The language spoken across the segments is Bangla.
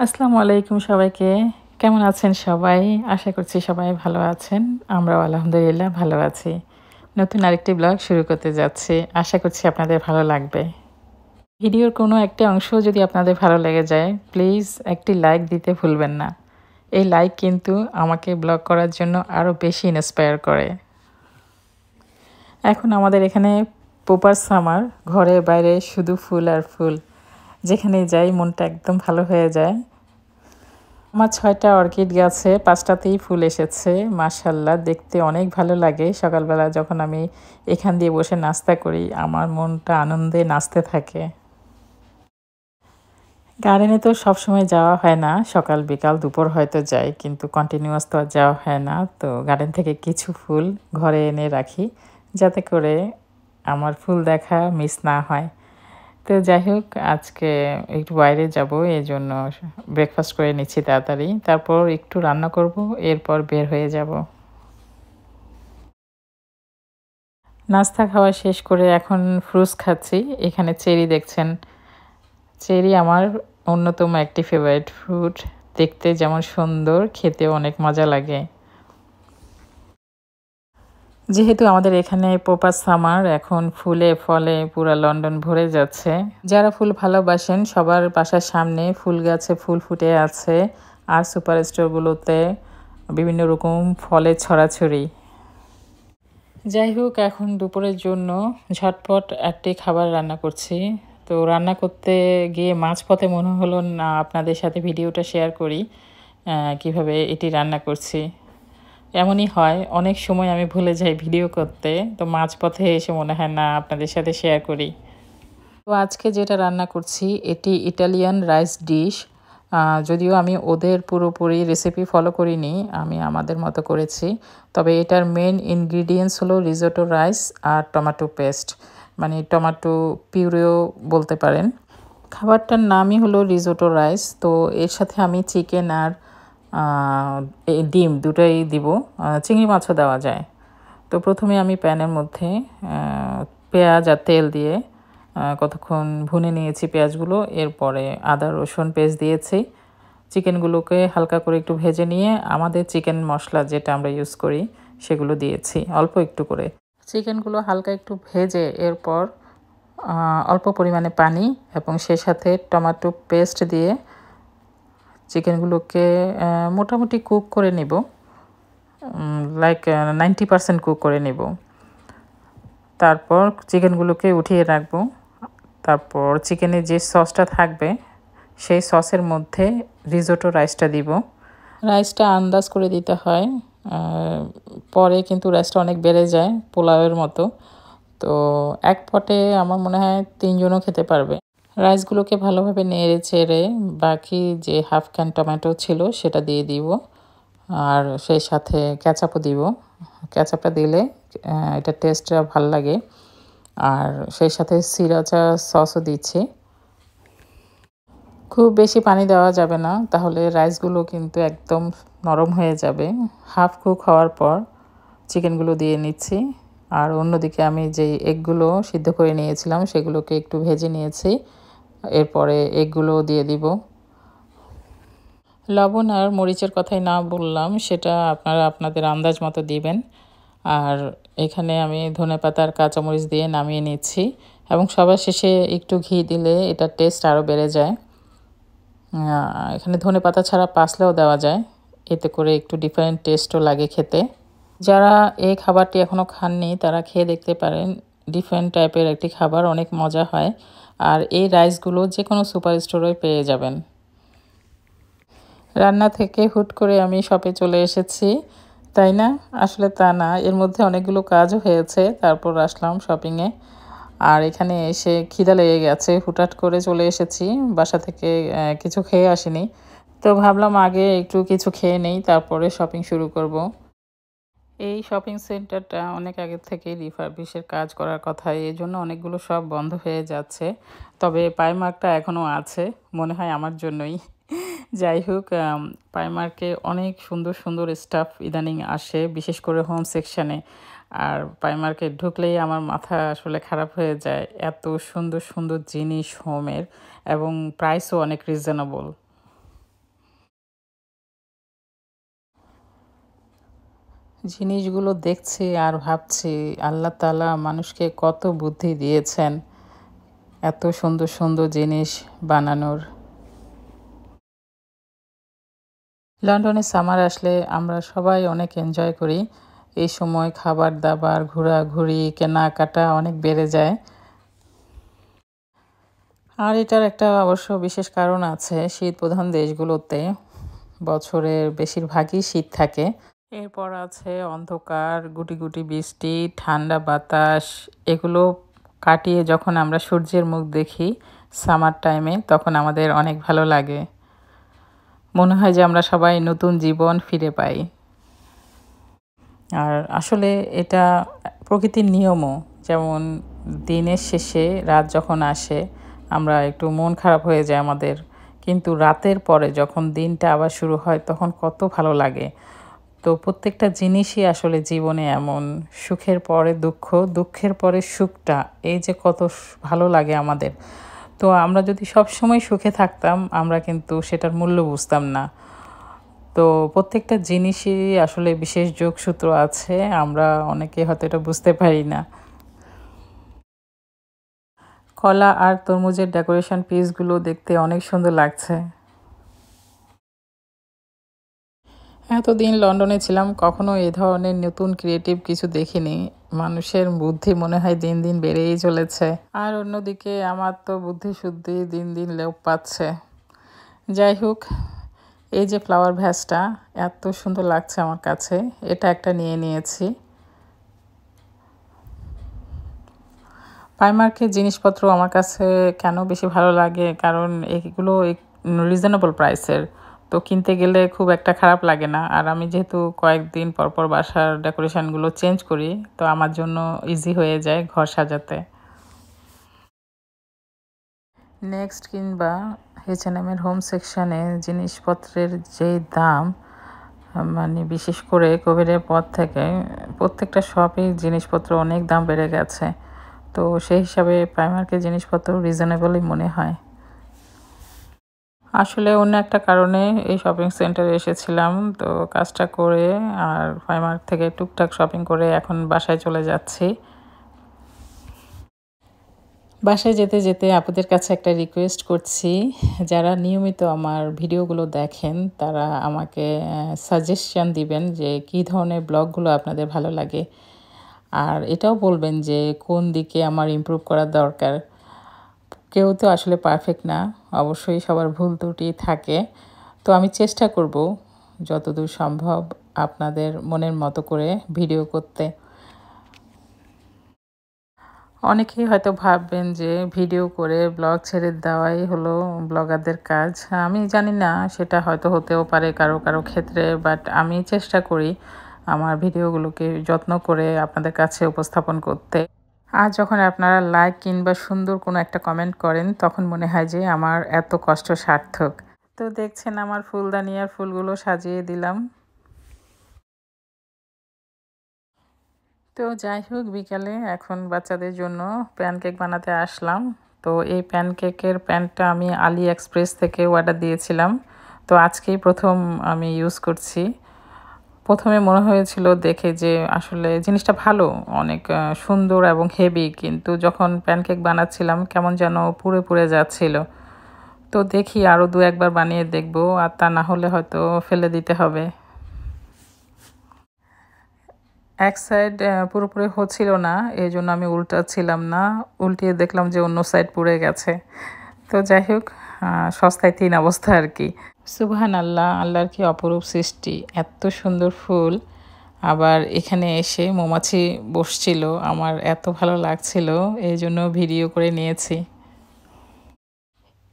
আসসালামু আলাইকুম সবাইকে। কেমন আছেন সবাই? আশা করছি সবাই ভালো আছেন। আমরাও আলহামদুলিল্লাহ ভালো আছি। নতুন আরেকটি ব্লগ শুরু করতে যাচ্ছি। আশা করছি আপনাদের ভালো লাগবে। ভিডিওর কোনো একটা অংশ যদি আপনাদের ভালো লেগে যায়, প্লিজ একটি লাইক দিতে ভুলবেন না। এই লাইক কিন্তু আমাকে ব্লগ করার জন্য আরও বেশি ইন্সপায়ার করে। এখন আমাদের এখানে প্রপার সামার, ঘরে বাইরে শুধু ফুল আর ফুল। যেখানেই যাই মনটা একদম ভালো হয়ে যায়। আমার ৬টা অর্কিড গাছে ৫টাতেই ফুল এসেছে। মাশাআল্লাহ দেখতে অনেক ভালো লাগে। সকালবেলা যখন আমি এখান দিয়ে বসে নাস্তা করি, আমার মনটা আনন্দে নাচতে থাকে। গার্ডেনে তো সবসময় যাওয়া হয় না। সকাল, বিকাল, দুপুর হয়তো যাই। কিন্তু কন্টিনিউয়াস তো আর যাওয়া হয় না। তো গার্ডেন থেকে কিছু ফুল ঘরে এনে রাখি, যাতে করে আমার ফুল দেখা মিস না হয়। তো যাই হোক, আজকে একটু বাইরে যাব, এজন্য ব্রেকফাস্ট করে নিচ্ছি তাড়াতাড়ি। তারপর একটু রান্না করব, এরপর বের হয়ে যাব। নাস্তা খাওয়া শেষ করে এখন ফ্রুটস খাচ্ছি। এখানে চেরি দেখছেন। চেরি আমার অন্যতম একটি ফেভারিট ফ্রুট। দেখতে যেমন সুন্দর, খেতেও অনেক মজা লাগে। যেহেতু আমাদের এখানে প্রপার সামার, এখন ফুলে ফলে পুরা লন্ডন ভরে যাচ্ছে। যারা ফুল ভালোবাসেন সবার বাসার সামনে ফুল গাছে ফুল ফুটে আছে, আর সুপার স্টোরগুলোতে বিভিন্ন রকম ফলের ছড়াছড়ি। যাই হোক, এখন দুপুরের জন্য ঝটপট একটি খাবার রান্না করছি। তো রান্না করতে গিয়ে মাঝপথে মনে হলো না আপনাদের সাথে ভিডিওটা শেয়ার করি, কিভাবে এটি রান্না করছি। এমনই হয়, অনেক সময় আমি ভুলে যাই ভিডিও করতে, তো মাঝপথে এসে মনে হয় না আপনাদের সাথে শেয়ার করি। তো আজকে যেটা রান্না করছি এটি ইটালিয়ান রাইস ডিশ। যদিও আমি ওদের পুরোপুরি রেসিপি ফলো করিনি, আমি আমাদের মতো করেছি। তবে এটার মেন ইনগ্রিডিয়েন্টস হলো রিজোটো রাইস আর টমেটো পেস্ট, মানে টমেটো পিউরেও বলতে পারেন। খাবারটার নামই হলো রিজোটো রাইস। তো এর সাথে আমি চিকেন আর ডিম দুটোই দিব, চিংড়ি মাছও দেওয়া যায়। তো প্রথমে আমি প্যানের মধ্যে পেঁয়াজ আর তেল দিয়ে কতক্ষণ ভুনে নিয়েছি পেঁয়াজগুলো। এরপরে আদা রসুন পেস্ট দিয়েছি। চিকেনগুলোকে হালকা করে একটু ভেজে নিয়ে আমাদের চিকেন মশলা যেটা আমরা ইউজ করি সেগুলো দিয়েছি অল্প একটু করে। চিকেনগুলো হালকা একটু ভেজে এরপর অল্প পরিমাণে পানি এবং সেই সাথে টমেটো পেস্ট দিয়ে চিকেনগুলোকে মোটামুটি কুক করে নেব, লাইক 90% কুক করে নেব। তারপর চিকেনগুলোকে উঠিয়ে রাখবো। তারপর চিকেনের যে সসটা থাকবে সেই সসের মধ্যে রিজোটো রাইসটা দিব। রাইসটা আন্দাজ করে দিতে হয়, পরে কিন্তু রাইসটা অনেক বেড়ে যায় পোলাওয়ের মতো। তো এক পটে আমার মনে হয় 3 জনও খেতে পারবে। রাইসগুলোকে ভালোভাবে নেড়ে চেড়ে বাকি যে হাফ ক্যান টমেটো ছিল সেটা দিয়ে দিব, আর সেই সাথে ক্যাচাপও দিব। ক্যাচাপটা দিলে এটা টেস্টটা ভাল লাগে। আর সেই সাথে সিরাচা সসও দিচ্ছি। খুব বেশি পানি দেওয়া যাবে না, তাহলে রাইসগুলো কিন্তু একদম নরম হয়ে যাবে। হাফ কুক হওয়ার পর চিকেনগুলো দিয়ে নিচ্ছি। আর অন্যদিকে আমি যেই এগগুলো সিদ্ধ করে নিয়েছিলাম সেগুলোকে একটু ভেজে নিয়েছি। এরপরে এগগুলো দিয়ে দিব। লবণ আর মরিচের কথাই না বললাম, সেটা আপনারা আপনাদের আন্দাজ মতো দিবেন। আর এখানে আমি ধনেপাতা আর কাঁচামরিচ দিয়ে নামিয়ে নিচ্ছি, এবং সবার শেষে একটু ঘি দিলে এটার টেস্ট আরও বেড়ে যায়। এখানে ধনেপাতা ছাড়া পাসলাও দেওয়া যায়, এতে করে একটু ডিফারেন্ট টেস্টও লাগে খেতে। যারা এই খাবারটি এখনও খাননি তারা খেয়ে দেখতে পারেন। ডিফারেন্ট টাইপের একটি খাবার, অনেক মজা হয়। আর এই রাইসগুলো যে কোনো সুপার স্টোরে পেয়ে যাবেন। রান্না থেকে হুট করে আমি শপে চলে এসেছি, তাই না? আসলে তা না, এর মধ্যে অনেকগুলো কাজও হয়েছে। তারপর আসলাম শপিংয়ে। আর এখানে এসে খিদা লেগে গেছে, হুটহাট করে চলে এসেছি। বাসা থেকে কিছু খেয়ে আসিনি। তো ভাবলাম আগে একটু কিছু খেয়ে নেই, তারপরে শপিং শুরু করব। এই শপিং সেন্টারটা অনেক আগে থেকেই রিফার্বিশের কাজ করার কথা, এজন্য অনেকগুলো শপ বন্ধ হয়ে যাচ্ছে। তবে প্রাইমার্কটা এখনও আছে, মনে হয় আমার জন্যই। যাই হোক, প্রাইমার্কে অনেক সুন্দর সুন্দর স্টাফ ইদানিং আসে, বিশেষ করে হোম সেকশানে। আর প্রাইমার্কে ঢুকলেই আমার মাথা আসলে খারাপ হয়ে যায়, এত সুন্দর সুন্দর জিনিস হোমের, এবং প্রাইসও অনেক রিজনেবল। জিনিসগুলো দেখছি আর ভাবছি আল্লাহ তাআলা মানুষকে কত বুদ্ধি দিয়েছেন এত সুন্দর সুন্দর জিনিস বানানোর। লন্ডনে সামার আসলে আমরা সবাই অনেক এনজয় করি। এই সময় খাবার-দাবার, ঘোরাঘুরি, কেনাকাটা অনেক বেড়ে যায়। আর এটার একটা অবশ্য বিশেষ কারণ আছে। শীতপ্রধান দেশগুলোতে বছরের বেশিরভাগই শীত থাকে। এরপর আছে অন্ধকার, গুটি গুটি বৃষ্টি, ঠান্ডা বাতাস, এগুলো কাটিয়ে যখন আমরা সূর্যের মুখ দেখি সামার টাইমে, তখন আমাদের অনেক ভালো লাগে। মনে হয় যে আমরা সবাই নতুন জীবন ফিরে পাই। আর আসলে এটা প্রকৃতির নিয়মও। যেমন দিনের শেষে রাত যখন আসে আমরা একটু মন খারাপ হয়ে যায় আমাদের। কিন্তু রাতের পরে যখন দিনটা আবার শুরু হয় তখন কত ভালো লাগে। তো প্রত্যেকটা জিনিসই আসলে জীবনে এমন। সুখের পরে দুঃখ, দুঃখের পরে সুখটা, এই যে কত ভালো লাগে আমাদের। তো আমরা যদি সবসময় সুখে থাকতাম আমরা কিন্তু সেটার মূল্য বুঝতাম না। তো প্রত্যেকটা জিনিসই আসলে বিশেষ যোগসূত্র আছে। আমরা অনেকে হয়তো এটা বুঝতে পারি না। কলা আর তরমুজের ডেকোরেশন পিসগুলো দেখতে অনেক সুন্দর লাগছে। এতদিন লন্ডনে ছিলাম, কখনো এ ধরনের নতুন ক্রিয়েটিভ কিছু দেখিনি। মানুষের বুদ্ধি মনে হয় দিন দিন বেড়েই চলেছে। আর অন্যদিকে আমার তো বুদ্ধিশুদ্ধি দিন দিন লোপ পাচ্ছে। যাই হোক, এই যে ফ্লাওয়ার ভ্যাসটা এত সুন্দর লাগছে আমার কাছে, এটা একটা নিয়ে নিয়েছি। প্রাইমার্কের জিনিসপত্র আমার কাছে কেন বেশি ভালো লাগে, কারণ এগুলো রিজনেবল প্রাইসের। তো কিনতে গেলে খুব একটা খারাপ লাগে না। আর আমি যেহেতু কয়েকদিন পর পর বাসার ডেকোরেশনগুলো চেঞ্জ করি, তো আমার জন্য ইজি হয়ে যায় ঘর সাজাতে। নেক্সট কিংবা H&M এর হোম সেকশানে জিনিসপত্রের যেই দাম, মানে বিশেষ করে কোভিডের পর থেকে প্রত্যেকটা শপে জিনিসপত্র অনেক দাম বেড়ে গেছে। তো সেই হিসাবে প্রাইমার্কের জিনিসপত্র রিজনেবলই মনে হয়। আসলে অন্য একটা কারণে এই শপিং সেন্টারে এসেছিলাম। তো কাজটা করে আর প্রাইমার্ক থেকে টুকটাক শপিং করে এখন বাসায় চলে যাচ্ছি। বাসায় যেতে যেতে আপুদের কাছে একটা রিকোয়েস্ট করছি, যারা নিয়মিত আমার ভিডিওগুলো দেখেন তারা আমাকে সাজেশন দিবেন যে কী ধরনের ব্লগগুলো আপনাদের ভালো লাগে। আর এটাও বলবেন যে কোন দিকে আমার ইমপ্রুভ করা দরকার। কেউ তো আসলে পারফেক্ট না, অবশ্যই সবার ভুল ত্রুটি থাকে। তো আমি চেষ্টা করব যতদূর সম্ভব আপনাদের মনের মতো করে ভিডিও করতে। অনেকেই হয়তো ভাববেন যে ভিডিও করে ব্লগ ছেড়ে দেওয়াই হলো ব্লগারদের কাজ। আমি জানি না, সেটা হয়তো হতেও পারে কারো কারো ক্ষেত্রে, বাট আমি চেষ্টা করি আমার ভিডিওগুলোকে যত্ন করে আপনাদের কাছে উপস্থাপন করতে। আর যখন আপনারা লাইক কিংবা সুন্দর কোনো একটা কমেন্ট করেন তখন মনে হয় যে আমার এত কষ্ট সার্থক। তো দেখছেন আমার ফুলদানি আর ফুলগুলো সাজিয়ে দিলাম। তো যাই হোক, বিকালে এখন বাচ্চাদের জন্য প্যানকেক বানাতে আসলাম। তো এই প্যানকেকের প্যানটা আমি আলি এক্সপ্রেস থেকে অর্ডার দিয়েছিলাম। তো আজকেই প্রথম আমি ইউজ করছি। প্রথমে মনে হয়েছিল দেখে যে আসলে জিনিসটা ভালো, অনেক সুন্দর এবং হেভি, কিন্তু যখন প্যানকেক বানাচ্ছিলাম কেমন যেন পুড়ে পুড়ে যাচ্ছিল। তো দেখি আরও দু একবার বানিয়ে দেখব, আর তা না হলে হয়তো ফেলে দিতে হবে। এক সাইড পুরোপুরি হচ্ছিল না, এই জন্য আমি উল্টাচ্ছিলাম না। উল্টিয়ে দেখলাম যে অন্য সাইড পুড়ে গেছে। তো যাই হোক, সস্তায় তিন অবস্থা আর কি। সুবহানাল্লাহ, আল্লাহর কি অপরূপ সৃষ্টি, এত সুন্দর ফুল। আবার এখানে এসে মৌমাছি বসছিল, আমার এত ভালো লাগছিল, এই জন্য ভিডিও করে নিয়েছি।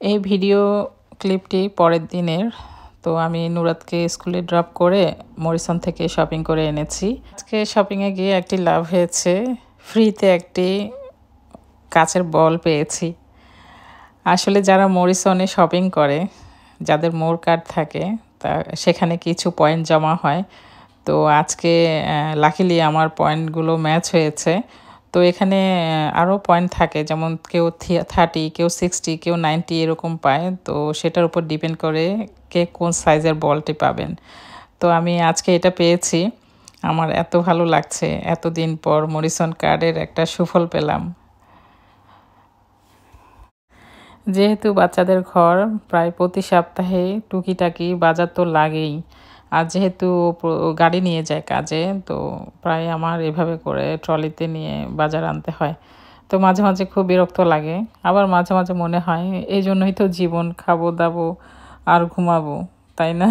এই ভিডিও ক্লিপটি পরের দিনের। তো আমি নুরাতকে স্কুলে ড্রপ করে মরিসন থেকে শপিং করে এনেছি। আজকে শপিংয়ে গিয়ে একটি লাভ হয়েছে, ফ্রিতে একটি কাচের বল পেয়েছি। আসলে যারা মরিসনে শপিং করে, যাদের মোর কার্ড থাকে, তা সেখানে কিছু পয়েন্ট জমা হয়। তো আজকে লাকিলি আমার পয়েন্টগুলো ম্যাচ হয়েছে। তো এখানে আরও পয়েন্ট থাকে, যেমন কেউ 30, কেউ 60, কেউ 90 এরকম পায়। তো সেটার উপর ডিপেন্ড করে কে কোন সাইজের বলটি পাবেন। তো আমি আজকে এটা পেয়েছি। আমার এত ভালো লাগছে, এতদিন পর মরিসন কার্ডের একটা সুফল পেলাম। যেহেতু বাচ্চাদের ঘর, প্রায় প্রতি সপ্তাহে টুকিটাকি বাজার তো লাগেই। আর যেহেতু গাড়ি নিয়ে যায় কাজে, তো প্রায় আমার এভাবে করে ট্রলিতে নিয়ে বাজার আনতে হয়। তো মাঝে মাঝে খুব বিরক্ত লাগে, আবার মাঝে মাঝে মনে হয় এই জন্যই তো জীবন, খাবো দাবো আর ঘুমাবো, তাই না?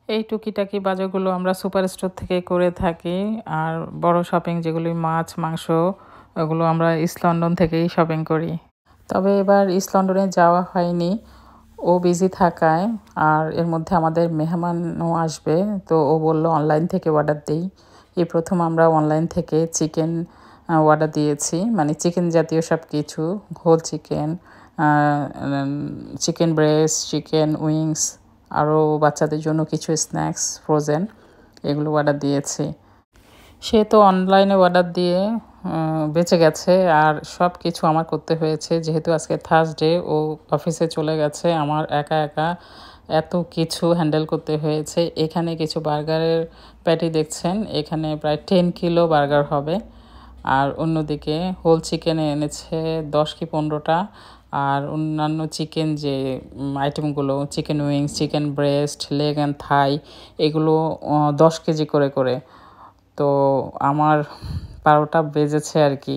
এই টুকিটাকি বাজারগুলো আমরা সুপার স্টোর থেকে করে থাকি। আর বড় শপিং যেগুলি মাছ মাংস, ওগুলো আমরা ইস্ট লন্ডন থেকেই শপিং করি। তবে এবার ইস্ট লন্ডনে যাওয়া হয়নি, ও বিজি থাকায়। আর এর মধ্যে আমাদের মেহমানও আসবে, তো ও বলল অনলাইন থেকে অর্ডার দিই। এই প্রথম আমরা অনলাইন থেকে চিকেন অর্ডার দিয়েছি, মানে চিকেন জাতীয় সব কিছু, whole chicken, chicken breast, chicken wings, আরও বাচ্চাদের জন্য কিছু স্ন্যাক্স ফ্রোজেন, এগুলো অর্ডার দিয়েছি। সে তো অনলাইনে অর্ডার দিয়ে বেঁচে গেছে, আর সব কিছু আমার করতে হয়েছে। যেহেতু আজকে থার্সডে, ও অফিসে চলে গেছে, আমার একা একা এত কিছু হ্যান্ডেল করতে হয়েছে। এখানে কিছু বার্গারের প্যাটি দেখছেন, এখানে প্রায় 10 কিলো বার্গার হবে। আর অন্যদিকে হোল চিকেনে এনেছে 10 কি 15টা। আর অন্যান্য চিকেন যে আইটেমগুলো, chicken wings, chicken breast, leg and থাই, এগুলো 10 কেজি করে করে। তো আমার 12টা বেজেছে আর কি।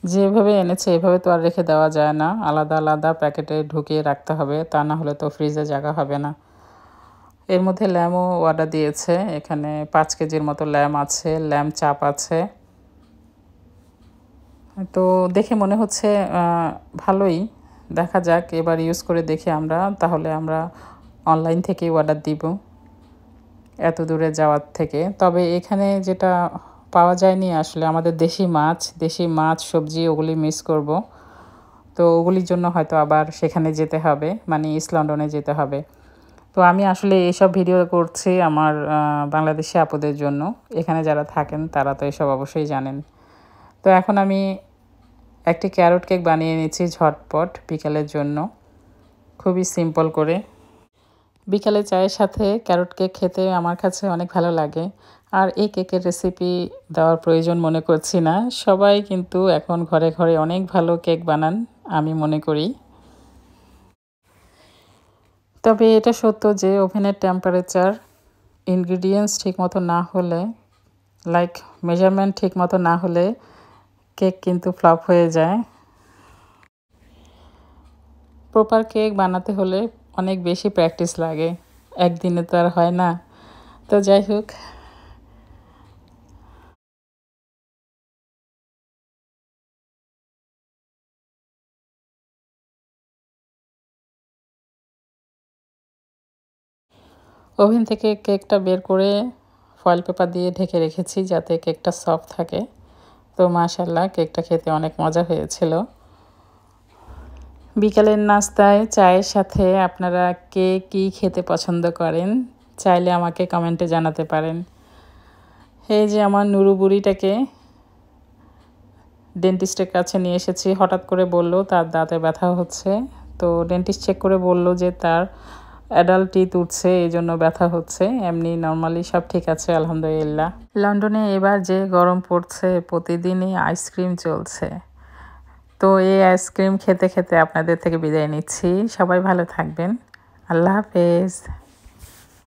যেভাবে এনেছে এভাবে তো আর রেখে দেওয়া যায় না, আলাদা আলাদা প্যাকেটে ঢুকিয়ে রাখতে হবে, তা না হলে তো ফ্রিজে জায়গা হবে না। এর মধ্যে ল্যামও অর্ডার দিয়েছে, এখানে 5 কেজির মতো ল্যাম আছে, ল্যাম চাপ আছে। তো দেখে মনে হচ্ছে ভালোই। দেখা যাক, এবার ইউজ করে দেখি আমরা, তাহলে আমরা অনলাইন থেকেই অর্ডার দিব এত দূরে যাওয়ার থেকে। তবে এখানে যেটা পাওয়া যায়নি আসলে আমাদের দেশি মাছ সবজি, ওগুলি মিস করব। তো ওগুলির জন্য হয়তো আবার সেখানে যেতে হবে, মানে ইস্ট লন্ডনে যেতে হবে। তো আমি আসলে এইসব ভিডিও করছি আমার বাংলাদেশি আপুদের জন্য। এখানে যারা থাকেন তারা তো এসব অবশ্যই জানেন। তো এখন আমি একটি ক্যারট কেক বানিয়ে নিচ্ছি ঝটপট বিকালের জন্য, খুবই সিম্পল করে। বিকালে চায়ের সাথে ক্যারট কেক খেতে আমার কাছে অনেক ভালো লাগে। আর এই কেকের রেসিপি দেওয়ার প্রয়োজন মনে করছি না, সবাই কিন্তু এখন ঘরে ঘরে অনেক ভালো কেক বানান, আমি মনে করি। তবে এটা সত্য যে ওভেনের টেম্পারেচার, ইনগ্রিডিয়েন্টস ঠিকমতো না হলে, লাইক মেজারমেন্ট ঠিকমতো না হলে কেক কিন্তু ফ্লপ হয়ে যায়। প্রপার কেক বানাতে হলে অনেক বেশি প্র্যাকটিস লাগে, একদিনে তো আর হয় না। তো যাই হোক, ওভেন থেকে কেকটা বের করে ফয়েল পেপার দিয়ে ঢেকে রেখেছি যাতে কেকটা সফট থাকে। তো মাশাআল্লাহ, কেকটা খেতে অনেক মজা হয়েছিল। বিকালের নাস্তায় চায়ের সাথে আপনারা কে কী খেতে পছন্দ করেন, চাইলে আমাকে কমেন্টে জানাতে পারেন। এই যে আমার নুরু বুড়িটাকে ডেন্টিস্টের কাছে নিয়ে এসেছি, হঠাৎ করে বলল তার দাঁতে ব্যথা হচ্ছে। তো ডেন্টিস্ট চেক করে বলল যে তার অ্যাডাল্ট টিথ উঠছে, এই জন্য ব্যথা হচ্ছে। এমনি নর্মালি সব ঠিক আছে আলহামদুলিল্লাহ। লন্ডনে এবার যে গরম পড়ছে, প্রতিদিনই আইসক্রিম চলছে। তো এই আইসক্রিম খেতে খেতে আপনাদের থেকে বিদায় নিচ্ছি। সবাই ভালো থাকবেন। আল্লাহ হাফেজ।